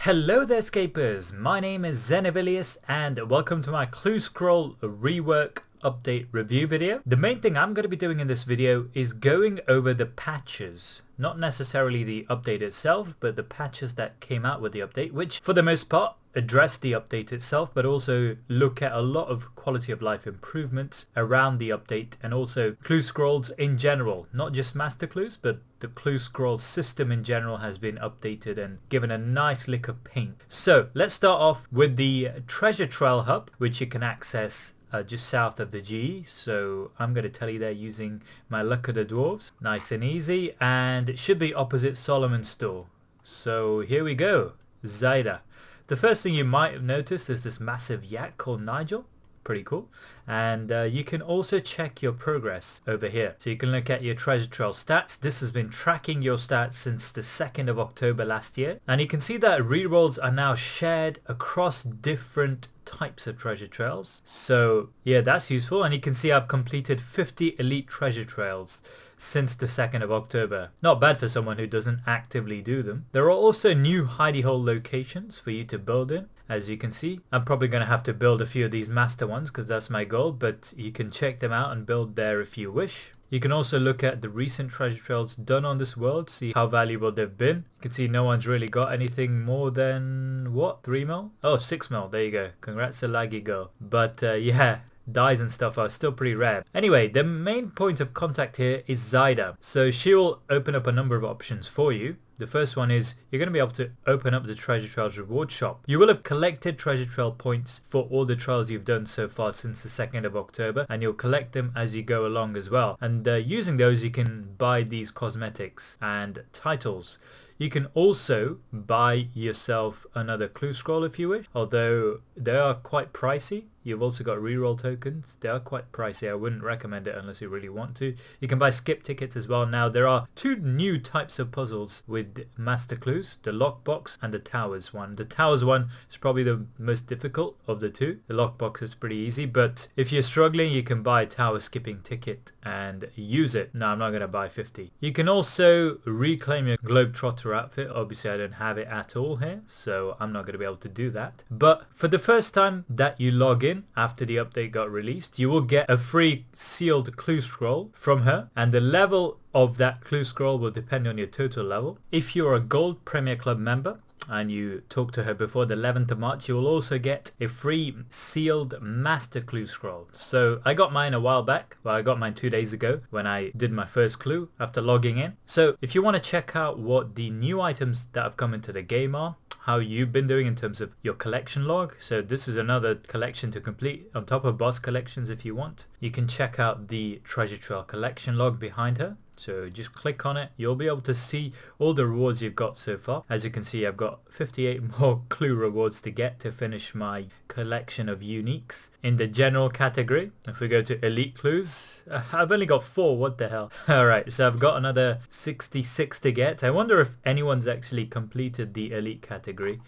Hello there Scapers, my name is Zenivilius and welcome to my Clue Scroll Rework update review video. The main thing I'm going to be doing in this video is going over the patches. Not necessarily the update itself, but the patches that came out with the update, which for the most part address the update itself, but also look at a lot of quality of life improvements around the update and also clue scrolls in general. Not just master clues, but the clue scroll system in general has been updated and given a nice lick of paint. So let's start off with the treasure trail hub, which you can access just south of the G. So I'm going to tell you there using my Luck of the Dwarves. Nice and easy, and it should be opposite Solomon's store. So here we go, Zyda. The first thing you might have noticed is this massive yak called Nigel. Pretty cool. And you can also check your progress over here. So you can look at your treasure trail stats. This has been tracking your stats since the 2nd of October last year. And you can see that rerolls are now shared across different types of treasure trails. So yeah, that's useful. And you can see I've completed 50 elite treasure trails since the 2nd of October. Not bad for someone who doesn't actively do them. There are also new hidey hole locations for you to build in. As you can see, I'm probably going to have to build a few of these master ones because that's my goal, but you can check them out and build there if you wish. You can also look at the recent treasure trails done on this world, see how valuable they've been. You can see no one's really got anything more than, what, 3 mil? Oh, 6 mil, there you go. Congrats to Laggy Girl. But yeah, dyes and stuff are still pretty rare. Anyway, the main point of contact here is Zyda. So she will open up a number of options for you. The first one is you're going to be able to open up the Treasure Trails reward shop. You will have collected Treasure Trail points for all the trails you've done so far since the 2nd of October, and you'll collect them as you go along as well. And using those you can buy these cosmetics and titles. You can also buy yourself another clue scroll if you wish, although they are quite pricey. You've also got reroll tokens. They are quite pricey. I wouldn't recommend it unless you really want to. You can buy skip tickets as well. Now there are 2 new types of puzzles with master clues, the lockbox and the towers one. The towers one is probably the most difficult of the 2. The lockbox is pretty easy, but if you're struggling you can buy a tower skipping ticket and use it. No, I'm not going to buy 50. You can also reclaim your Globetrotter outfit. Obviously I don't have it at all here, so I'm not going to be able to do that. But for the first time that you log in after the update got released, you will get a free sealed clue scroll from her, and the level of that clue scroll will depend on your total level. If you're a Gold Premier Club member and you talk to her before the 11th of March, you will also get a free sealed master clue scroll. So I got mine a while back. Well, I got mine 2 days ago when I did my first clue after logging in. So if you want to check out what the new items that have come into the game are, how you've been doing in terms of your collection log. So this is another collection to complete on top of boss collections if you want. You can check out the treasure trail collection log behind her. So just click on it. You'll be able to see all the rewards you've got so far. As you can see, I've got 58 more clue rewards to get to finish my collection of uniques. In the general category, if we go to elite clues, I've only got 4. What the hell? Alright, so I've got another 66 to get. I wonder if anyone's actually completed the elite category,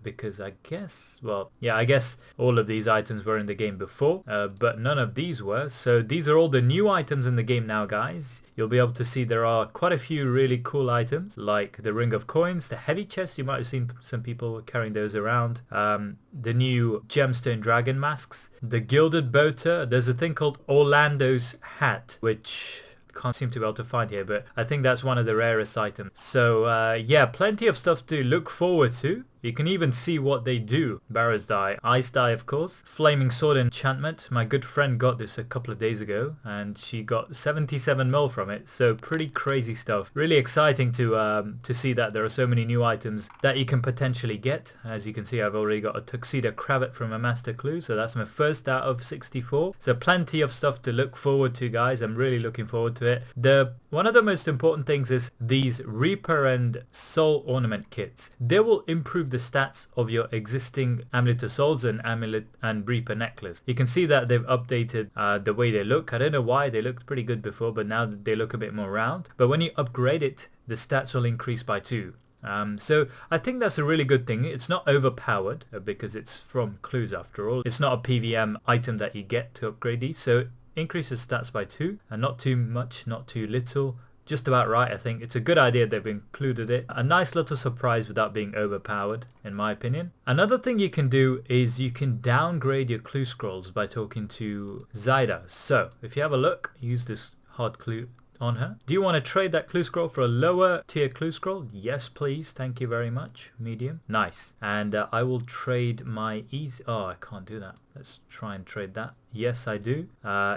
because I guess, well, yeah, I guess all of these items were in the game before, but none of these were. So these are all the new items in the game now, guys. You'll be able to see there are quite a few really cool items, like the ring of coins, the heavy chest. You might have seen some people carrying those around. The new gemstone dragon masks, the gilded boater. There's a thing called Orlando's hat, which can't seem to be able to find here, but I think that's one of the rarest items. So yeah, plenty of stuff to look forward to. You can even see what they do. Barrow's die, ice die of course, flaming sword enchantment. My good friend got this a couple of days ago and she got 77 mil from it, so pretty crazy stuff. Really exciting to see that there are so many new items that you can potentially get. As you can see, I've already got a tuxedo cravat from a master clue, so that's my first out of 64. So plenty of stuff to look forward to, guys. I'm really looking forward to it. One of the most important things is these Reaper and Soul ornament kits. They will improve the stats of your existing Amulet of Souls and Amulet and Reaper necklace. You can see that they've updated the way they look. I don't know why, they looked pretty good before, but now they look a bit more round. But when you upgrade it, the stats will increase by 2. So I think that's a really good thing. It's not overpowered because it's from clues after all. It's not a PVM item that you get to upgrade these. So increases stats by 2, and not too much, not too little. just about right, I think. It's a good idea they've included it. A nice little surprise without being overpowered, in my opinion. Another thing you can do is you can downgrade your clue scrolls by talking to Zyda. So, if you have a look, use this hard clue on her. Do you want to trade that clue scroll for a lower tier clue scroll? Yes, please. Thank you very much. Medium. Nice. And I will trade my easy... Oh, I can't do that. Let's try and trade that. Yes, I do.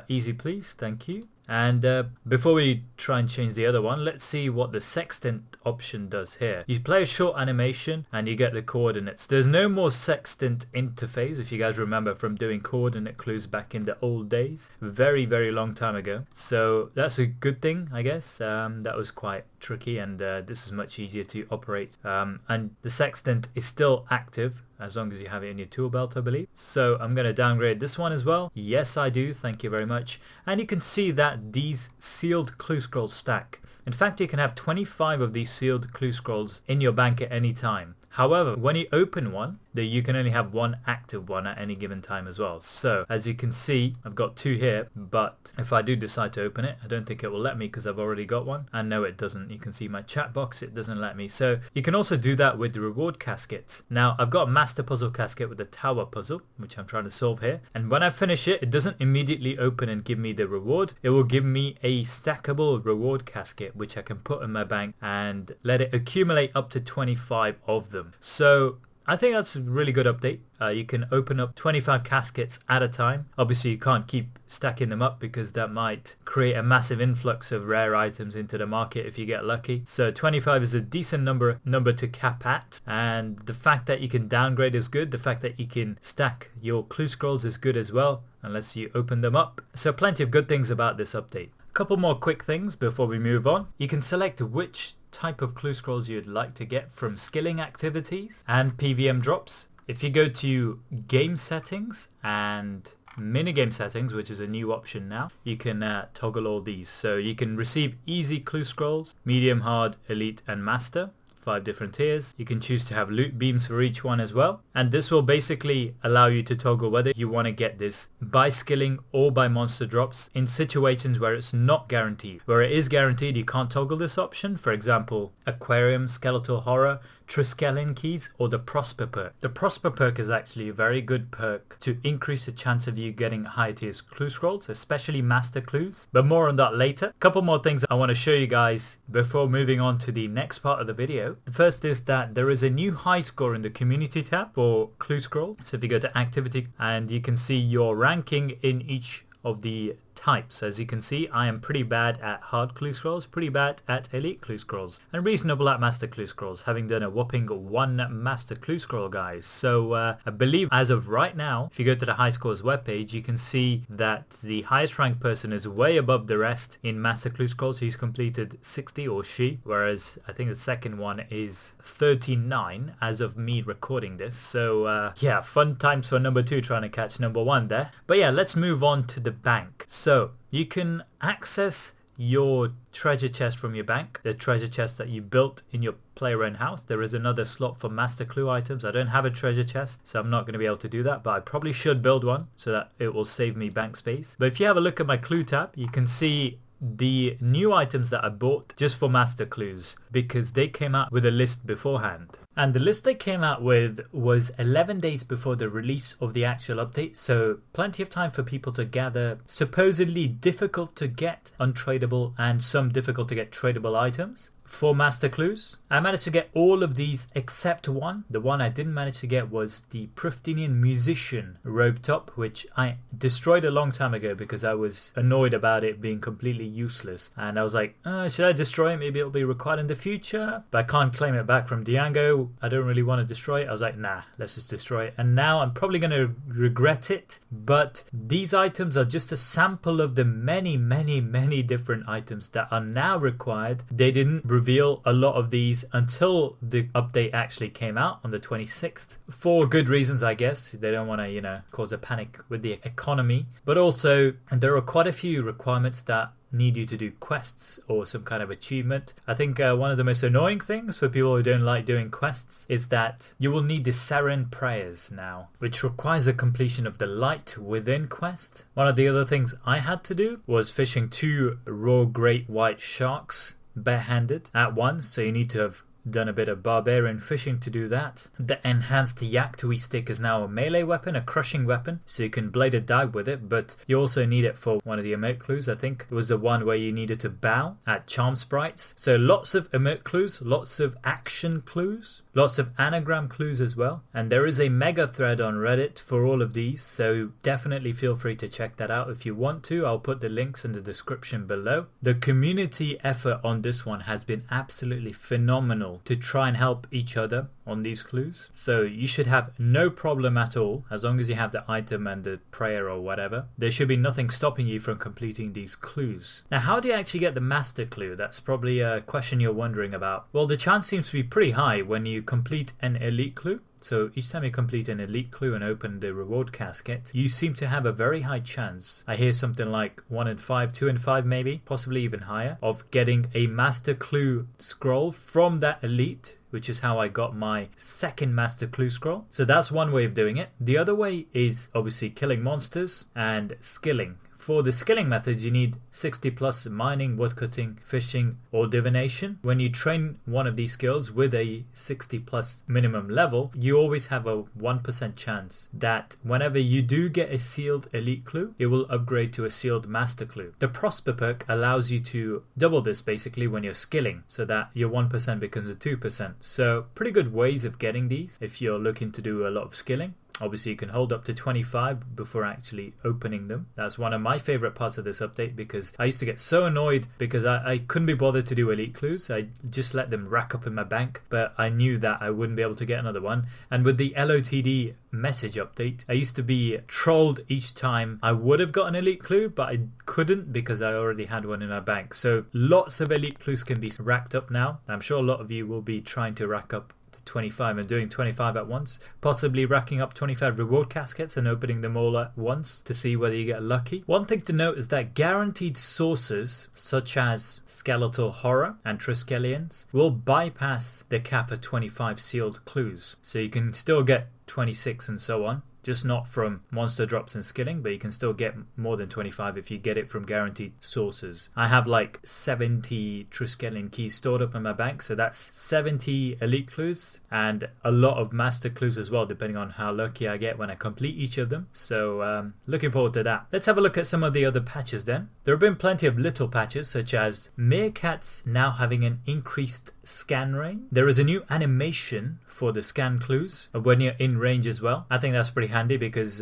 Easy, please. Thank you. And before we try and change the other one, let's see what the sextant option does here. You play a short animation and you get the coordinates. There's no more sextant interface, if you guys remember from doing coordinate clues back in the old days. Very, very long time ago. So that's a good thing, I guess. That was quite tricky, and this is much easier to operate. And the sextant is still active, as long as you have it in your tool belt, I believe. So I'm going to downgrade this one as well. Yes, I do. Thank you very much. And you can see that these sealed clue scrolls stack. In fact, you can have 25 of these sealed clue scrolls in your bank at any time. However, when you open one, you can only have one active one at any given time as well. So, as you can see, I've got 2 here, but if I do decide to open it, I don't think it will let me because I've already got one. And no, it doesn't. You can see my chat box, it doesn't let me. So, you can also do that with the reward caskets. Now, I've got a master puzzle casket with a tower puzzle, which I'm trying to solve here. And when I finish it, it doesn't immediately open and give me the reward. It will give me a stackable reward casket, which I can put in my bank and let it accumulate up to 25 of them. So, I think that's a really good update. You can open up 25 caskets at a time. Obviously, you can't keep stacking them up because that might create a massive influx of rare items into the market if you get lucky. So 25 is a decent number to cap at. And the fact that you can downgrade is good. The fact that you can stack your clue scrolls is good as well, unless you open them up. So plenty of good things about this update. Couple more quick things before we move on. You can select which type of clue scrolls you'd like to get from skilling activities and PVM drops. If you go to game settings and minigame settings, which is a new option now, you can toggle all these. So you can receive easy clue scrolls, medium, hard, elite and master. 5 different tiers. You can choose to have loot beams for each one as well, and this will basically allow you to toggle whether you want to get this by skilling or by monster drops in situations where it's not guaranteed. Where it is guaranteed, you can't toggle this option. For example, aquarium, skeletal horror, Triskelion keys, or the Prosper perk. The Prosper perk is actually a very good perk to increase the chance of you getting high tier clue scrolls, especially master clues, but more on that later. Couple more things I want to show you guys before moving on to the next part of the video. The first is that there is a new high score in the community tab for clue scroll. So if you go to activity, and you can see your ranking in each of the types. As you can see, I am pretty bad at hard clue scrolls, pretty bad at elite clue scrolls, and reasonable at master clue scrolls, having done a whopping 1 master clue scroll, guys. So I believe as of right now, if you go to the high scores webpage, you can see that the highest ranked person is way above the rest in master clue scrolls. He's completed 60, or she, whereas I think the second one is 39 as of me recording this. So yeah, fun times for number 2 trying to catch number 1 there. But yeah, let's move on to the bank. So you can access your treasure chest from your bank, the treasure chest that you built in your player own house. There is another slot for master clue items. I don't have a treasure chest, so I'm not going to be able to do that, but I probably should build one so that it will save me bank space. But if you have a look at my clue tab, you can see the new items that I bought just for master clues, because they came out with a list beforehand. And the list they came out with was 11 days before the release of the actual update, so plenty of time for people to gather supposedly difficult to get untradeable and some difficult to get tradable items for master clues. I managed to get all of these except one. The one I didn't manage to get was the Priftinian Musician robe top, which I destroyed a long time ago because I was annoyed about it being completely useless. And I was like, should I destroy it? Maybe it'll be required in the future. But I can't claim it back from Diango. I don't really want to destroy it. I was like, nah, let's just destroy it. And now I'm probably going to regret it. But these items are just a sample of the many, many, many different items that are now required. They didn't reveal a lot of these until the update actually came out on the 26th. For good reasons, I guess. They don't want to, cause a panic with the economy. But also, there are quite a few requirements that need you to do quests or some kind of achievement. I think one of the most annoying things for people who don't like doing quests is that you will need the Seren prayers now, which requires a completion of the light within quest. One of the other things I had to do was fishing 2 raw great white sharks barehanded at once, so you need to have done a bit of barbarian fishing to do that. The enhanced Yaktui stick is now a melee weapon, a crushing weapon, so you can blade a dive with it, but you also need it for one of the emote clues. I think it was the one where you needed to bow at charm sprites. So lots of emote clues, lots of action clues, lots of anagram clues as well, and there is a Megathread on Reddit for all of these, so definitely feel free to check that out if you want to. I'll put the links in the description below. The community effort on this one has been absolutely phenomenal to try and help each other on these clues, so you should have no problem at all as long as you have the item and the prayer or whatever. There should be nothing stopping you from completing these clues. Now, how do you actually get the master clue? That's probably a question you're wondering about. Well, the chance seems to be pretty high when you complete an elite clue. So each time you complete an elite clue and open the reward casket, you seem to have a very high chance. I hear something like 1 in 5, 2 in 5 maybe, possibly even higher, of getting a master clue scroll from that elite, which is how I got my second master clue scroll. So that's one way of doing it. The other way is obviously killing monsters and skilling. For the skilling methods, you need 60 plus mining, woodcutting, fishing, or divination. When you train one of these skills with a 60 plus minimum level, you always have a 1% chance that whenever you do get a sealed elite clue, it will upgrade to a sealed master clue. The prosper perk allows you to double this basically when you're skilling, so that your 1% becomes a 2%. So pretty good ways of getting these if you're looking to do a lot of skilling. Obviously, you can hold up to 25 before actually opening them. That's one of my favorite parts of this update, because I used to get so annoyed because I couldn't be bothered to do elite clues. I just let them rack up in my bank, but I knew that I wouldn't be able to get another one. And with the LOTD message update, I used to be trolled each time I would have got an elite clue, but I couldn't because I already had one in my bank. So lots of elite clues can be racked up now. I'm sure a lot of you will be trying to rack up to 25 and doing 25 at once, possibly racking up 25 reward caskets and opening them all at once to see whether you get lucky. One thing to note is that guaranteed sources such as skeletal horror and triskelions will bypass the cap of 25 sealed clues, so you can still get 26 and so on. Just not from monster drops and skilling, but you can still get more than 25 if you get it from guaranteed sources. I have like 70 Triskelion keys stored up in my bank, so that's 70 elite clues and a lot of master clues as well, depending on how lucky I get when I complete each of them. So looking forward to that. Let's have a look at some of the other patches then. There have been plenty of little patches, such as meerkats now having an increased scan range. There is a new animation for the scan clues when you're in range as well. I think that's pretty handy because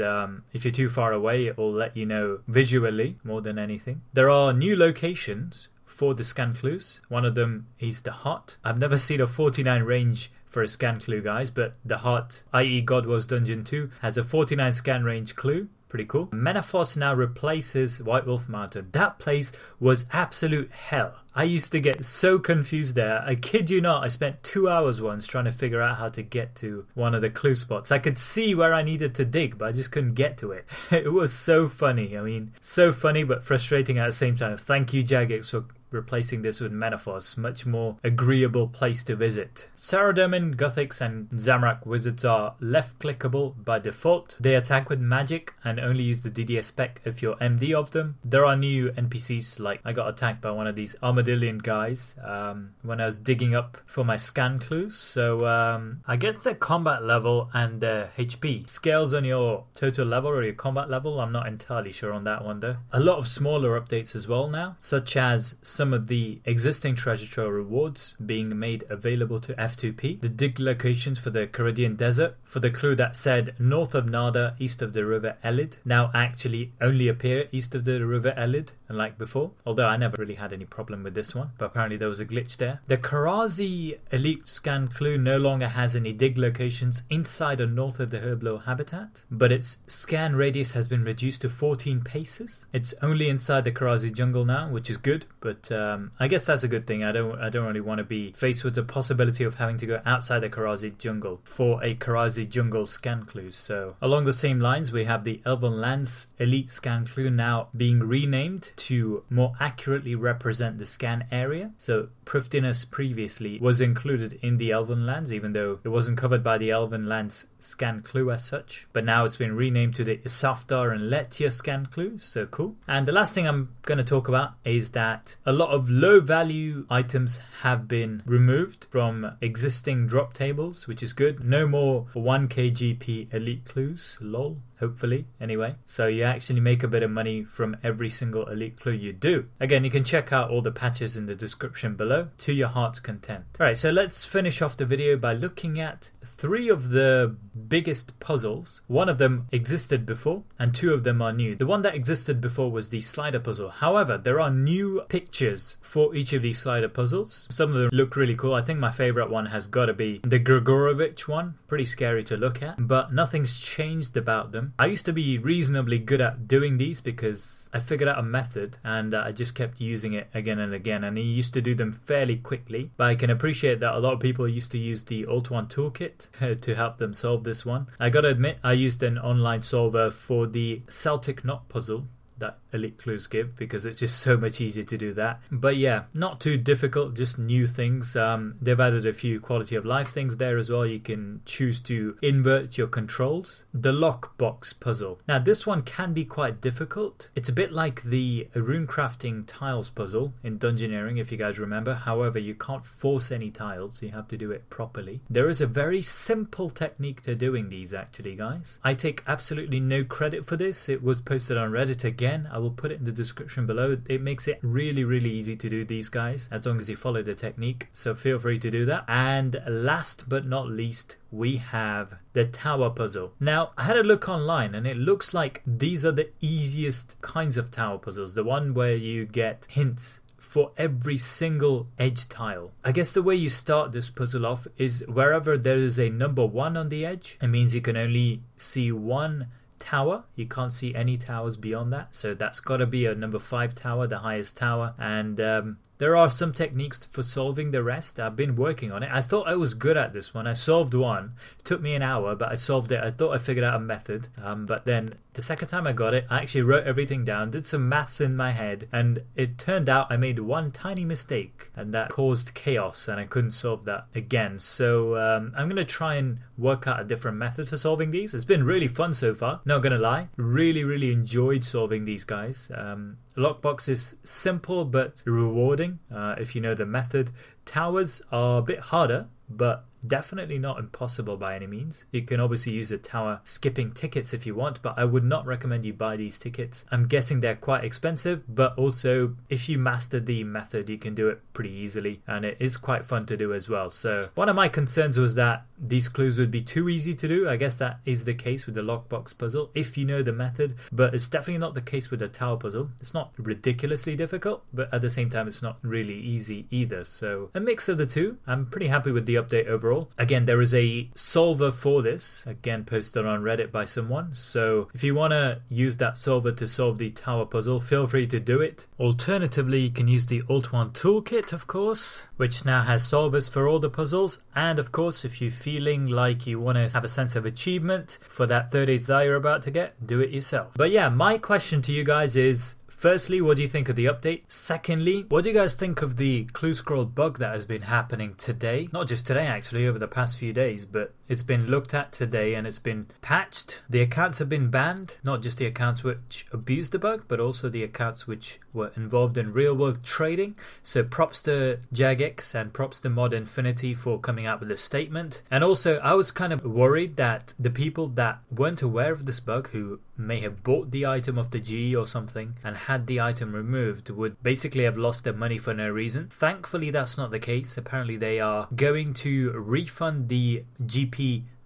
if you're too far away, it will let you know visually more than anything. There are new locations for the scan clues. One of them is the hut. I've never seen a 49 range for a scan clue, guys, but the hut, i.e. God Wars Dungeon 2, has a 49 scan range clue. Pretty cool. Menaphos now replaces White Wolf Mountain. That place was absolute hell. I used to get so confused there. I kid you not, I spent 2 hours once trying to figure out how to get to one of the clue spots. I could see where I needed to dig, but I just couldn't get to it. It was so funny. I mean, so funny but frustrating at the same time. Thank you, Jagex, for replacing this with Menaphos. Much more agreeable place to visit. Saradomin, Gothics, and Zamrak wizards are left clickable by default. They attack with magic and only use the DDS spec if you're MD of them. There are new NPCs, like I got attacked by one of these armadillion guys when I was digging up for my scan clues. So I guess the combat level and the HP scales on your total level or your combat level. I'm not entirely sure on that one though. A lot of smaller updates as well now, such as some of the existing treasure trove rewards being made available to F2P. The dig locations for the Caridian Desert for the clue that said north of Nada, east of the River Elid, now actually only appear east of the River Elid, unlike before. Although I never really had any problem with this one, but apparently there was a glitch there. The Karazi Elite Scan clue no longer has any dig locations inside or north of the Herblo habitat, but its scan radius has been reduced to 14 paces. It's only inside the Karazi jungle now, which is good, but I guess that's a good thing. I don't really want to be faced with the possibility of having to go outside the Karazi jungle for a Karazi jungle scan clue. So along the same lines, we have the Elven Lands Elite Scan clue now being renamed to more accurately represent the scan area. So Prifdinus previously was included in the Elven Lands, even though it wasn't covered by the Elven Lands scan clue as such. But now it's been renamed to the Isafdar and Letia scan clues. So cool. And the last thing I'm going to talk about is that a lot of low value items have been removed from existing drop tables, which is good. No more 1k GP elite clues, lol. Hopefully, anyway. So you actually make a bit of money from every single elite clue you do. Again, you can check out all the patches in the description below to your heart's content. Alright, so let's finish off the video by looking at 3 of the biggest puzzles. One of them existed before and 2 of them are new. The one that existed before was the slider puzzle. However, there are new pictures for each of these slider puzzles. Some of them look really cool. I think my favorite one has got to be the Grigorovich one. Pretty scary to look at, but nothing's changed about them. I used to be reasonably good at doing these because I figured out a method and I just kept using it again and again, and I used to do them fairly quickly. But I can appreciate that a lot of people used to use the Alt 1 toolkit to help them solve this one. I gotta admit, I used an online solver for the Celtic knot puzzle that elite clues give because it's just so much easier to do that. But yeah, not too difficult, just new things. They've added a few quality of life things there as well. You can choose to invert your controls. The Lockbox Puzzle. Now this one can be quite difficult. It's a bit like the rune crafting tiles puzzle in Dungeoneering, if you guys remember. However, you can't force any tiles, you have to do it properly. There is a very simple technique to doing these actually, guys. I take absolutely no credit for this. It was posted on Reddit again. I will put it in the description below. It makes it really easy to do these guys as long as you follow the technique, so feel free to do that. And last but not least, we have the tower puzzle. Now I had a look online and it looks like these are the easiest kinds of tower puzzles, the one where you get hints for every single edge tile. I guess the way you start this puzzle off is wherever there is a number 1 on the edge, it means you can only see 1 tower. You can't see any towers beyond that, so that's got to be a number 5 tower, the highest tower. And there are some techniques for solving the rest. I've been working on it. I thought I was good at this one. I solved one. It took me an hour, but I solved it. I thought I figured out a method, but then the second time I got it, I actually wrote everything down, did some maths in my head, and it turned out I made one tiny mistake and that caused chaos and I couldn't solve that again. So I'm going to try and work out a different method for solving these. It's been really fun so far, not going to lie. Really enjoyed solving these guys. Lockbox is simple but rewarding if you know the method. Towers are a bit harder, but definitely not impossible by any means. You can obviously use the tower skipping tickets if you want, but I would not recommend you buy these tickets. I'm guessing they're quite expensive, but also if you master the method you can do it pretty easily and it is quite fun to do as well. So one of my concerns was that these clues would be too easy to do. I guess that is the case with the Lockbox puzzle if you know the method, but it's definitely not the case with the tower puzzle. It's not ridiculously difficult, but at the same time it's not really easy either. So a mix of the two. I'm pretty happy with the update overall. Again, there is a solver for this, again posted on Reddit by someone, so if you want to use that solver to solve the tower puzzle, feel free to do it. Alternatively, you can use the Alt 1 toolkit, of course, which now has solvers for all the puzzles. And of course, if you're feeling like you want to have a sense of achievement for that 3rd age die you're about to get, do it yourself. But yeah, my question to you guys is, firstly, what do you think of the update? Secondly, what do you guys think of the clue scroll bug that has been happening today? Not just today actually, over the past few days, but it's been looked at today and it's been patched. The accounts have been banned, not just the accounts which abused the bug, but also the accounts which were involved in real world trading. So props to Jagex and props to Mod Infinity for coming out with a statement. And also I was kind of worried that the people that weren't aware of this bug, who may have bought the item off the GE or something and had the item removed, would basically have lost their money for no reason. Thankfully that's not the case. Apparently they are going to refund the GP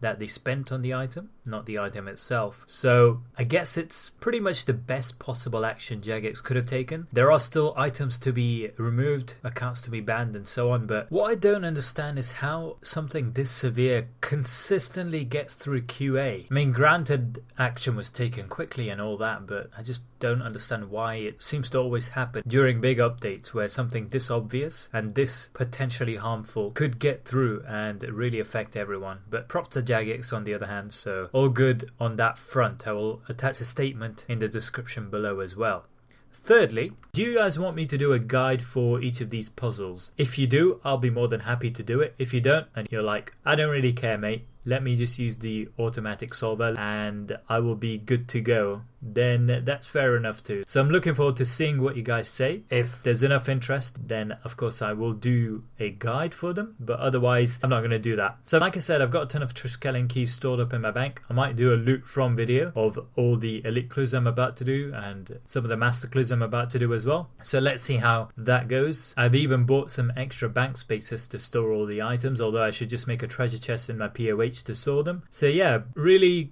that they spent on the item, not the item itself. So I guess it's pretty much the best possible action Jagex could have taken. There are still items to be removed, accounts to be banned and so on, but what I don't understand is how something this severe consistently gets through QA. I mean, granted action was taken quickly and all that, but I just don't understand why it seems to always happen during big updates where something this obvious and this potentially harmful could get through and really affect everyone. But props to Jagex on the other hand, so all good on that front. I will attach a statement in the description below as well. Thirdly, do you guys want me to do a guide for each of these puzzles? If you do, I'll be more than happy to do it. If you don't, and you're like, I don't really care mate, let me just use the automatic solver and I will be good to go, then that's fair enough too. So I'm looking forward to seeing what you guys say. If there's enough interest, then of course I will do a guide for them, but otherwise I'm not going to do that. So like I said, I've got a ton of Triskelion keys stored up in my bank. I might do a loot from video of all the elite clues I'm about to do and some of the master clues I'm about to do as well. So let's see how that goes. I've even bought some extra bank spaces to store all the items, although I should just make a treasure chest in my POH to store them. So yeah, really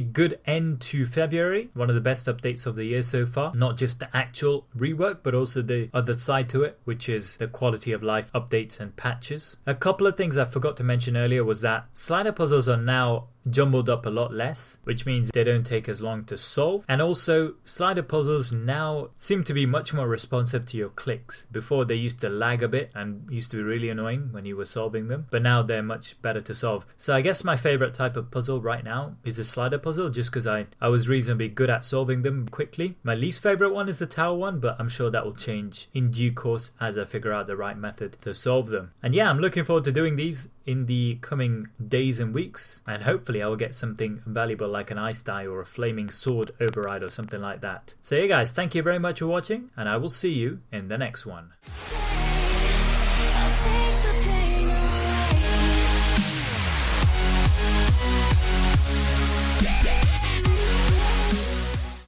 good end to February. One of the best updates of the year so far. Not just the actual rework, but also the other side to it, which is the quality of life updates and patches. A couple of things I forgot to mention earlier was that slider puzzles are now jumbled up a lot less, which means they don't take as long to solve. And also slider puzzles now seem to be much more responsive to your clicks. Before they used to lag a bit and used to be really annoying when you were solving them, but now they're much better to solve. So I guess my favorite type of puzzle right now is a slider puzzle, just because I was reasonably good at solving them quickly. My least favorite one is the tower one, but I'm sure that will change in due course as I figure out the right method to solve them. And yeah, I'm looking forward to doing these in the coming days and weeks, and hopefully I will get something valuable like an ice dye or a flaming sword override or something like that. So yeah guys, thank you very much for watching, and I will see you in the next one.